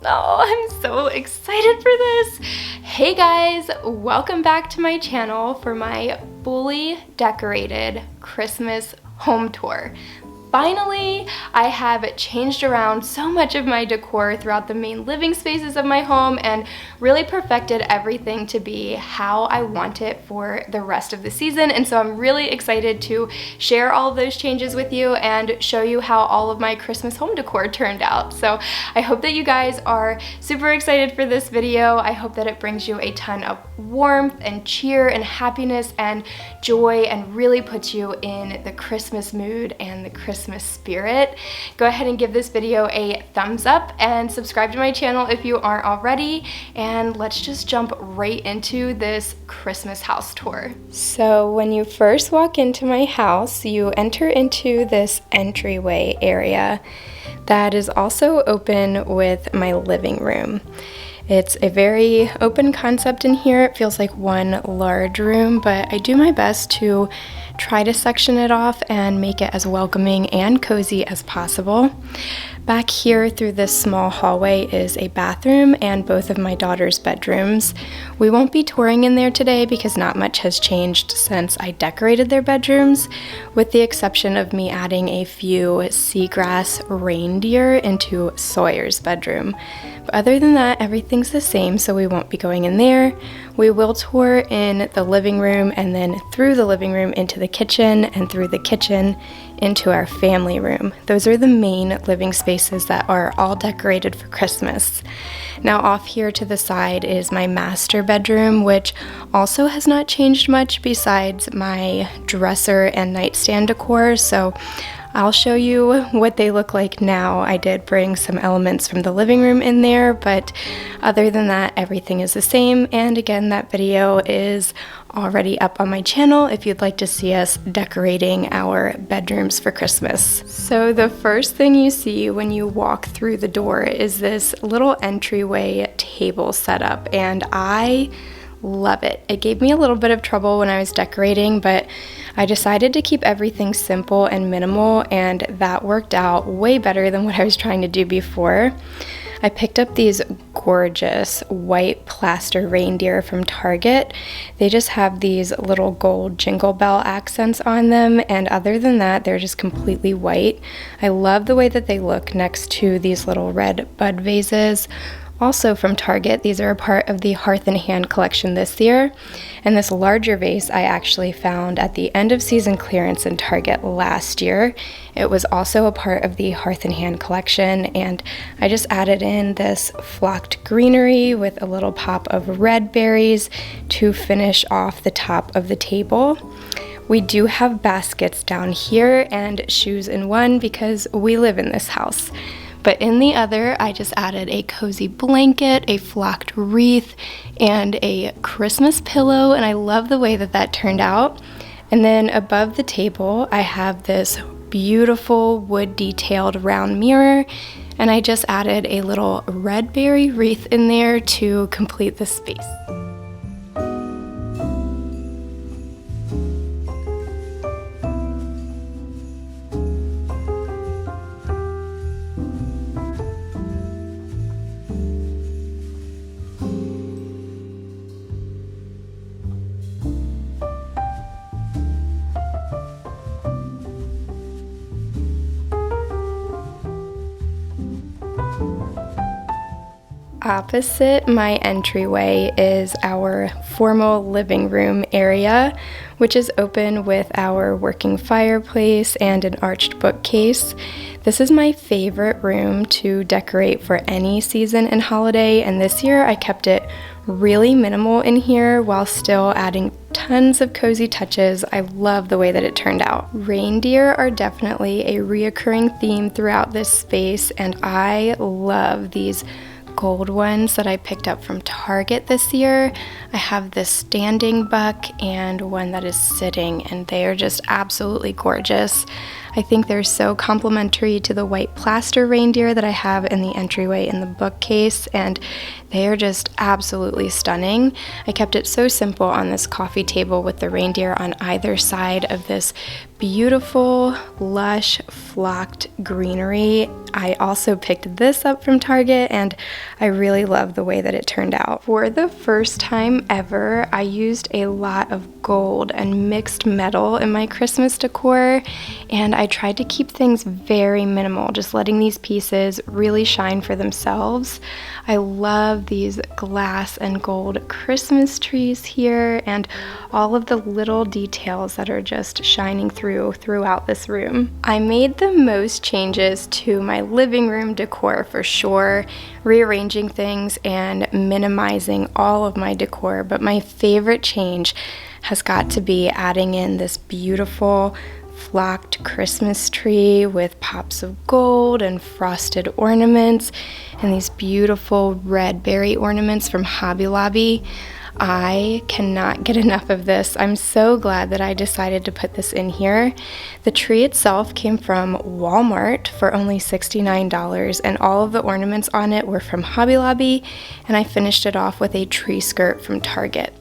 Oh, I'm so excited for this. Hey guys, welcome back to my channel for my fully decorated Christmas home tour. Finally, I have changed around so much of my decor throughout the main living spaces of my home and really perfected everything to be how I want it for the rest of the season. And so I'm really excited to share all of those changes with you and show you how all of my Christmas home decor turned out. So I hope that you guys are super excited for this video. I hope that it brings you a ton of warmth and cheer and happiness and joy and really puts you in the Christmas mood and the Christmas spirit. Go ahead and give this video a thumbs up and subscribe to my channel if you aren't already, and let's just jump right into this Christmas house tour. So when you first walk into my house, you enter into this entryway area that is also open with my living room. It's a very open concept in here. It feels like one large room, but I do my best to try to section it off and make it as welcoming and cozy as possible. Back here through this small hallway is a bathroom and both of my daughter's bedrooms. We won't be touring in there today because not much has changed since I decorated their bedrooms, with the exception of me adding a few seagrass reindeer into Sawyer's bedroom. But other than that, everything's the same, so we won't be going in there. We will tour in the living room and then through the living room into the kitchen and through the kitchen into our family room. Those are the main living spaces that are all decorated for Christmas. Now off here to the side is my master bedroom, which also has not changed much besides my dresser and nightstand decor, so I'll show you what they look like now. I did bring some elements from the living room in there, but other than that, everything is the same. And again, that video is already up on my channel if you'd like to see us decorating our bedrooms for Christmas. So the first thing you see when you walk through the door is this little entryway table setup, and I love it. It gave me a little bit of trouble when I was decorating, but I decided to keep everything simple and minimal, and that worked out way better than what I was trying to do before. I picked up these gorgeous white plaster reindeer from Target. They just have these little gold jingle bell accents on them, and other than that, they're just completely white. I love the way that they look next to these little red bud vases. Also from Target, these are a part of the Hearth and Hand collection this year, and this larger vase I actually found at the end of season clearance in Target last year. It was also a part of the Hearth and Hand collection, and I just added in this flocked greenery with a little pop of red berries to finish off the top of the table. We do have baskets down here and shoes in one because we live in this house. But in the other, I just added a cozy blanket, a flocked wreath, and a Christmas pillow, and I love the way that that turned out. And then above the table, I have this beautiful wood detailed round mirror, and I just added a little red berry wreath in there to complete the space. Opposite my entryway is our formal living room area, which is open with our working fireplace and an arched bookcase. This is my favorite room to decorate for any season and holiday, and this year I kept it really minimal in here while still adding tons of cozy touches. I love the way that it turned out. Reindeer are definitely a reoccurring theme throughout this space, and I love these gold ones that I picked up from Target this year. I have this standing buck and one that is sitting, and they are just absolutely gorgeous. I think they're so complementary to the white plaster reindeer that I have in the entryway in the bookcase, and they are just absolutely stunning. I kept it so simple on this coffee table with the reindeer on either side of this beautiful, lush, flocked greenery. I also picked this up from Target, and I really love the way that it turned out. For the first time ever, I used a lot of gold and mixed metal in my Christmas decor, and I tried to keep things very minimal, just letting these pieces really shine for themselves. I love these glass and gold Christmas trees here, and all of the little details that are just shining throughout this room. I made the most changes to my living room decor for sure, rearranging things and minimizing all of my decor, but my favorite change has got to be adding in this beautiful flocked Christmas tree with pops of gold and frosted ornaments and these beautiful red berry ornaments from Hobby Lobby. I cannot get enough of this. I'm so glad that I decided to put this in here. The tree itself came from Walmart for only $69, and all of the ornaments on it were from Hobby Lobby, and I finished it off with a tree skirt from Target.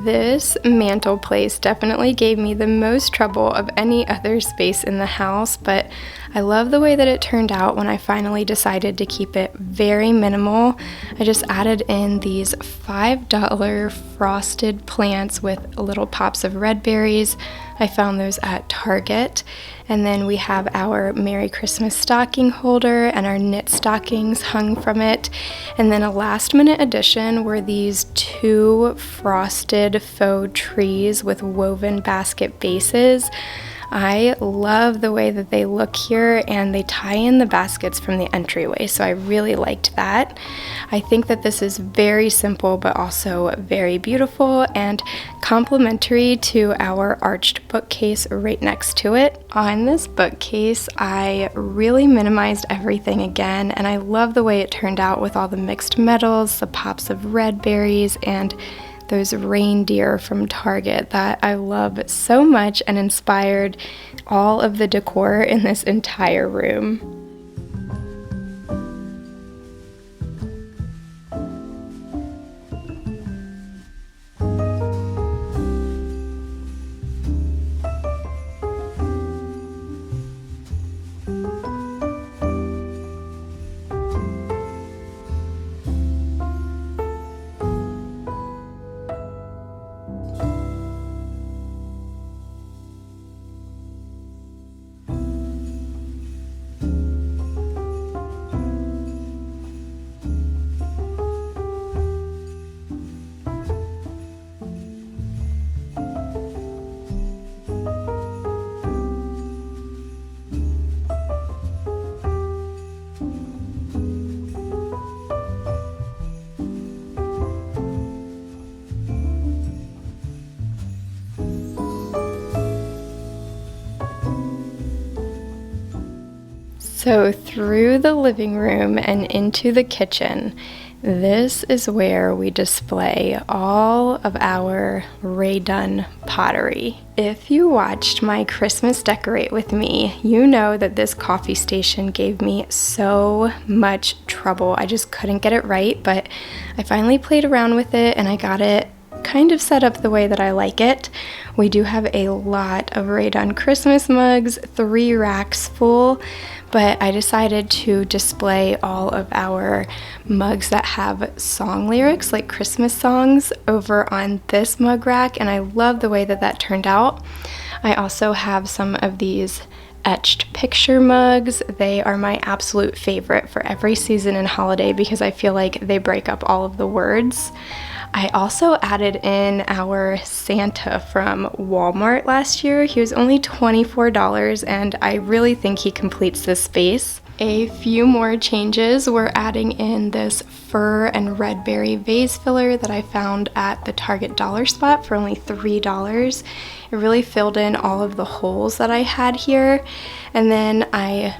This mantle place definitely gave me the most trouble of any other space in the house, but I love the way that it turned out when I finally decided to keep it very minimal. I just added in these $5 frosted plants with little pops of red berries. I found those at Target. And then we have our Merry Christmas stocking holder and our knit stockings hung from it. And then a last minute addition were these 2 frosted faux trees with woven basket bases. I love the way that they look here, and they tie in the baskets from the entryway, so I really liked that. I think that this is very simple but also very beautiful and complementary to our arched bookcase right next to it. On this bookcase, I really minimized everything again, and I love the way it turned out with all the mixed metals, the pops of red berries, and those reindeer from Target that I love so much and inspired all of the decor in this entire room. So through the living room and into the kitchen, this is where we display all of our Rae Dunn pottery. If you watched my Christmas decorate with me, you know that this coffee station gave me so much trouble. I just couldn't get it right, but I finally played around with it and I got it kind of set up the way that I like it. We do have a lot of Rae Dunn Christmas mugs, 3 racks full, but I decided to display all of our mugs that have song lyrics, like Christmas songs, over on this mug rack, and I love the way that that turned out. I also have some of these etched picture mugs. They are my absolute favorite for every season and holiday because I feel like they break up all of the words. I also added in our Santa from Walmart last year. He was only $24 and I really think he completes this space. A few more changes. We're adding in this fir and red berry vase filler that I found at the Target dollar spot for only $3. It really filled in all of the holes that I had here. And then I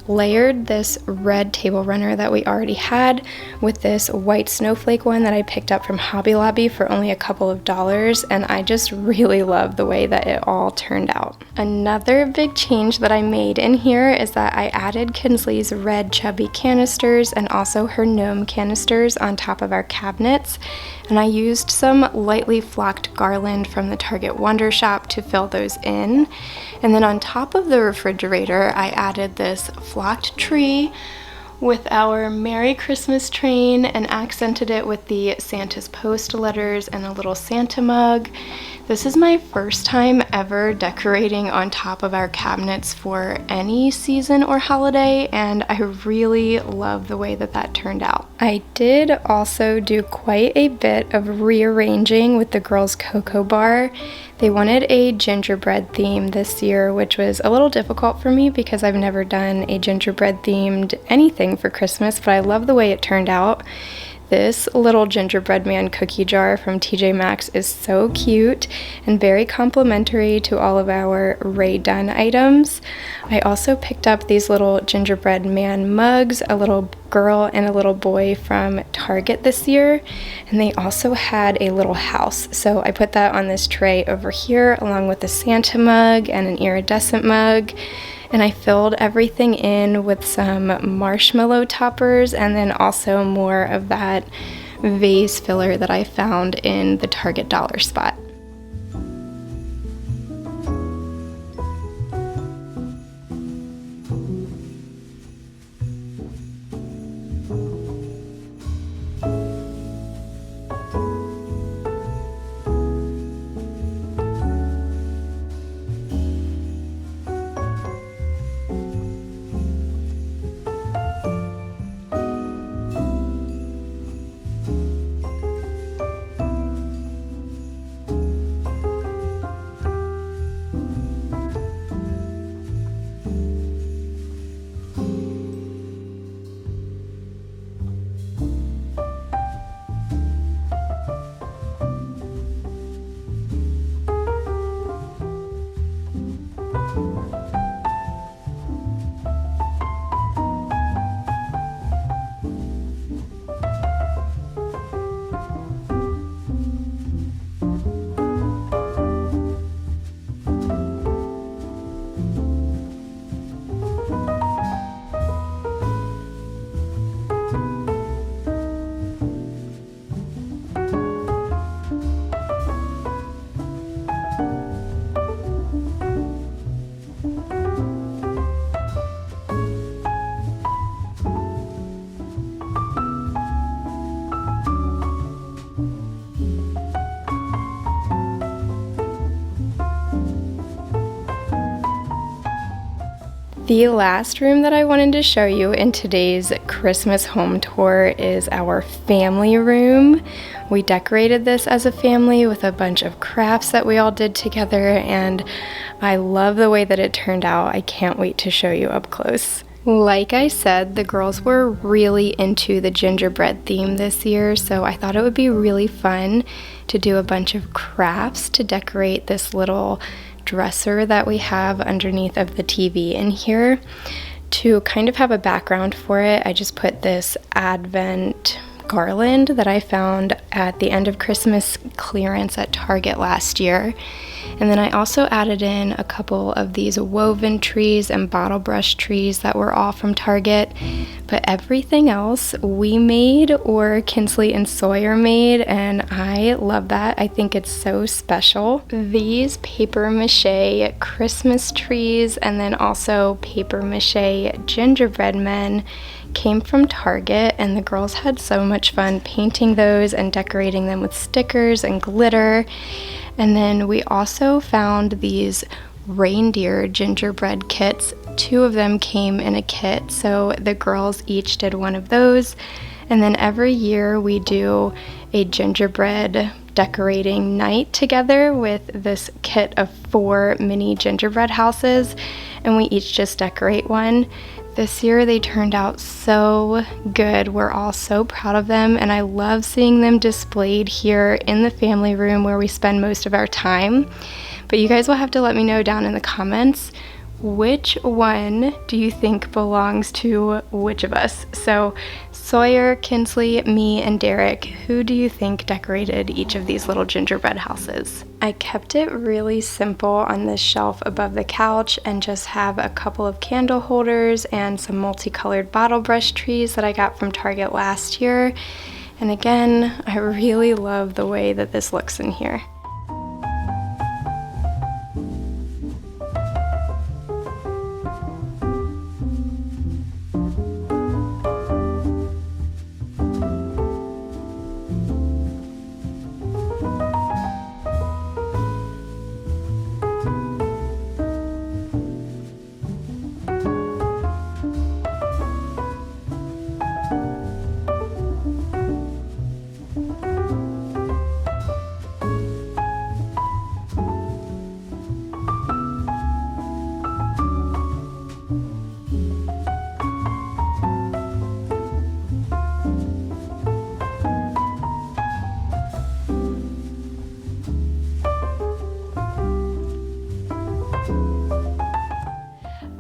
layered this red table runner that we already had with this white snowflake one that I picked up from Hobby Lobby for only a couple of dollars, and I just really love the way that it all turned out. Another big change that I made in here is that I added Kinsley's red chubby canisters and also her gnome canisters on top of our cabinets, and I used some lightly flocked garland from the Target Wonder Shop to fill those in. And then on top of the refrigerator, I added this flocked tree with our Merry Christmas train and accented it with the Santa's Post letters and a little Santa mug. This is my first time ever decorating on top of our cabinets for any season or holiday, and I really love the way that that turned out. I did also do quite a bit of rearranging with the girls' cocoa bar. They wanted a gingerbread theme this year, which was a little difficult for me because I've never done a gingerbread themed anything for Christmas, but I love the way it turned out. This little gingerbread man cookie jar from TJ Maxx is so cute and very complimentary to all of our Rae Dunn items. I also picked up these little gingerbread man mugs, a little girl and a little boy from Target this year, and they also had a little house. So I put that on this tray over here along with a Santa mug and an iridescent mug. And I filled everything in with some marshmallow toppers and then also more of that vase filler that I found in the Target dollar spot. The last room that I wanted to show you in today's Christmas home tour is our family room. We decorated this as a family with a bunch of crafts that we all did together, and I love the way that it turned out. I can't wait to show you up close. Like I said, the girls were really into the gingerbread theme this year, so I thought it would be really fun to do a bunch of crafts to decorate this little dresser that we have underneath of the TV in here. To kind of have a background for it, I just put this Advent garland that I found at the end of Christmas clearance at Target last year. And then I also added in a couple of these woven trees and bottle brush trees that were all from Target. But everything else we made or Kinsley and Sawyer made, and I love that. I think it's so special. These paper mache Christmas trees and then also paper mache gingerbread men came from Target, and the girls had so much fun painting those and decorating them with stickers and glitter. And then we also found these reindeer gingerbread kits. 2 of them came in a kit, so the girls each did one of those. And then every year we do a gingerbread decorating night together with this kit of 4 mini gingerbread houses, and we each just decorate one. This year they turned out so good. We're all so proud of them, and I love seeing them displayed here in the family room where we spend most of our time. But you guys will have to let me know down in the comments, which one do you think belongs to which of us? So Sawyer, Kinsley, me, and Derek, who do you think decorated each of these little gingerbread houses? I kept it really simple on this shelf above the couch and just have a couple of candle holders and some multicolored bottle brush trees that I got from Target last year. And again, I really love the way that this looks in here.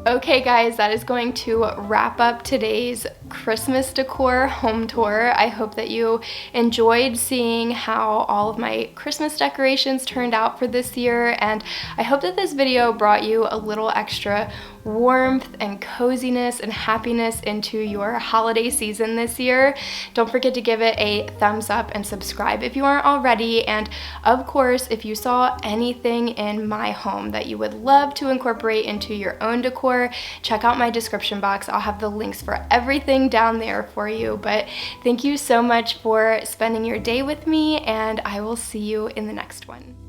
Okay guys, that is going to wrap up today's Christmas decor home tour. I hope that you enjoyed seeing how all of my Christmas decorations turned out for this year, and I hope that this video brought you a little extra warmth and coziness and happiness into your holiday season this year. Don't forget to give it a thumbs up and subscribe if you aren't already, and of course if you saw anything in my home that you would love to incorporate into your own decor, check out my description box. I'll have the links for everything down there for you. But thank you so much for spending your day with me, and I will see you in the next one.